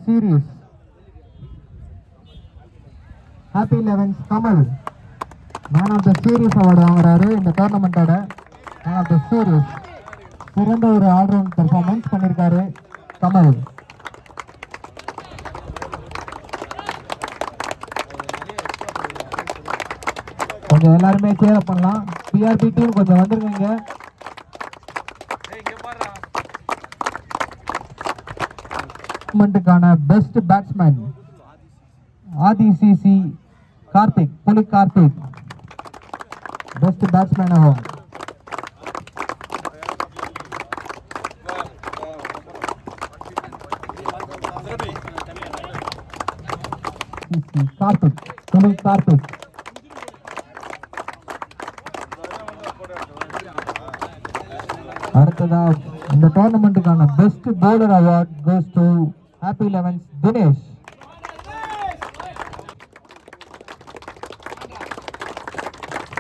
series. Happy 11 Kamal man of the series award வாங்குறாரு இந்த டோர்னமெண்டோட man of the series. சிறந்த ஒரு ஆல்ரவுண்ட் பெர்ஃபார்மன்ஸ் பண்ணிருக்காரு கமல். கொஞ்சம் எல்லாருமே சேர் பண்ணலாம். பிஆர்பி டீம் கொஞ்சம் வந்துருங்க. டோர்னமெண்ட்டுக்கான பெஸ்ட் பேட்ஸ்மேன் ஆதிசிசி கார்த்திக், புலி கார்த்திக் பெஸ்ட் பேட்ஸ்மேன் ஆகும். கார்த்திக், புலி கார்த்திக். அடுத்ததா இந்த டோர்னமெண்ட்டுக்கான best bowler award goes to happy 11 Dinesh.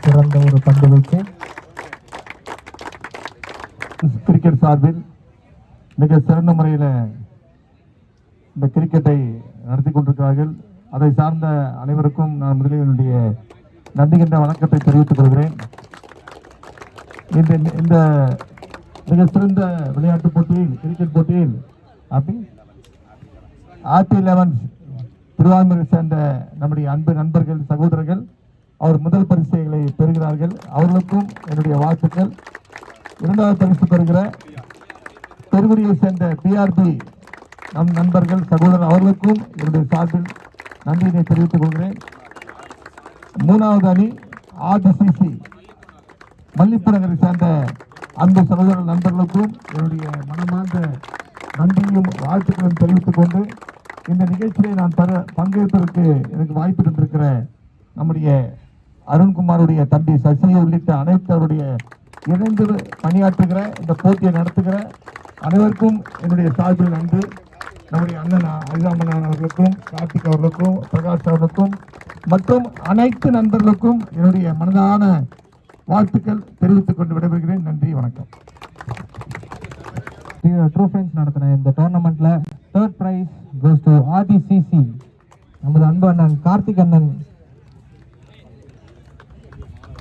சிறந்த ஒரு பந்து வீச்சு. கிரிக்கெட் சார்பில் மிக சிறந்த முறையில் இந்த கிரிக்கெட்டை நடத்தி கொண்டிருக்கிறார்கள். அதை சார்ந்த அனைவருக்கும் நான் முதலில் என்னுடைய நன்றி என்ற வணக்கத்தை தெரிவித்துக் கொள்கிறேன். இந்த மிக சிறந்த விளையாட்டு போட்டியில், கிரிக்கெட் போட்டியில் ஹாப்பி 11 திருவாரூரை சேர்ந்த நம்முடைய அன்பு நண்பர்கள், சகோதரர்கள் அவர் முதல் பரிசுகளை பெறுகிறார்கள். அவர்களுக்கும் என்னுடைய வாழ்த்துக்கள். இரண்டாவது பரிசு பெறுகிற பெருங்குடியை சேர்ந்த பிஆர்பி நம் நண்பர்கள், சகோதரர் அவர்களுக்கும் என்னுடைய சார்பில் நன்றியினை தெரிவித்துக் கொள்கிறேன். மூணாவது அணி ஆதிசிசி மல்லிப்பநகரை சேர்ந்த அன்பு சகோதர நண்பர்களுக்கும் என்னுடைய மனமார்ந்த நன்றியும் வாழ்த்துக்களும் தெரிவித்துக் கொண்டு இந்த நிகழ்ச்சியை நான் பங்கேற்பதற்கு எனக்கு வாய்ப்பு தந்திருக்கிற நம்முடைய அருண்குமாருடைய தம்பி சசி உள்ளிட்ட அனைத்தவருடைய இணைந்து பணியாற்றுகிற இந்த போட்டியை நடத்துகிற அனைவருக்கும் என்னுடைய சார்பில் நன்றி. நம்முடைய அண்ணன் அரிதாமன் அவர்களுக்கும், கார்த்திக் அவர்களுக்கும், பிரகாஷ் அவர்களுக்கும் மற்றும் அனைத்து நண்பர்களுக்கும் என்னுடைய மனதான வாழ்த்துக்கள் தெரிவித்துக் கொண்டு விடைபெறுகிறேன். நன்றி, வணக்கம். ட்ரூ ஃப்ரெண்ட்ஸ் நடத்தின இந்த டோர்னமெண்ட்ல தேர்ட் பிரைஸ் கோஸ் டு ஆதிசிசி. நமது அன்பு அண்ணன் கார்த்திக் அண்ணன்,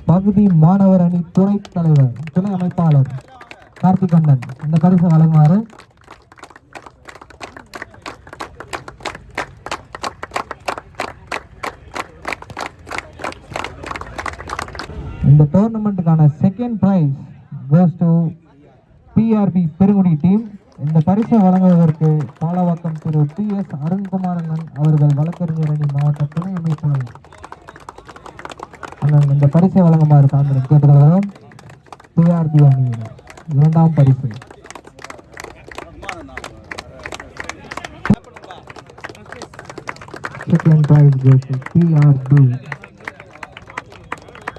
பகுதி மாணவர் அணி துணை தலைவர், துணை அமைப்பாளர் கார்த்திக் அண்ணன் இந்த பரிசு வழங்குவாரு. இந்த டோர்னமெண்ட்டுக்கான second prize goes to PRB Perungudi team. இந்த பரிசை வழங்குவதற்கு பாலவாக்கம் திரு PS அருண்குமாரன் அவர்கள் வழக்கறிஞர் அணி மாவட்ட துணை அமைப்பாளர் இந்த பரிசை வழங்குமாறு தாங்கள் கேட்டுக்கொள்கிறோம். பிஆர்பி அணியினர் இரண்டாம் பரிசு. Second prize goes to PRP.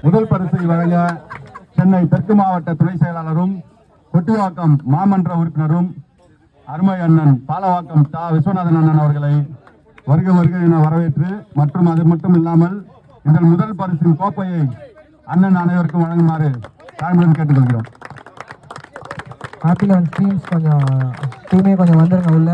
முதல் பரிசை வழங்க சென்னை தெற்கு மாவட்ட துணை செயலாளரும் கொட்டிவாக்கம் மாமன்ற உறுப்பினரும் அருமை அண்ணன் பாலவாக்கம் தா விஸ்வநாதன் அண்ணன் அவர்களை வருக வருக என வரவேற்று மற்றும் அது மட்டும் இல்லாமல் இந்த முதல் பரிசின் கோப்பையை அண்ணன் அனைவருக்கும் வழங்குமாறு தாழ்மையுடன் கேட்டுக்கொள்கிறோம். ஹாப்பி 11 டீம்ஸ் கொஞ்சம் வந்துருங்க உள்ள.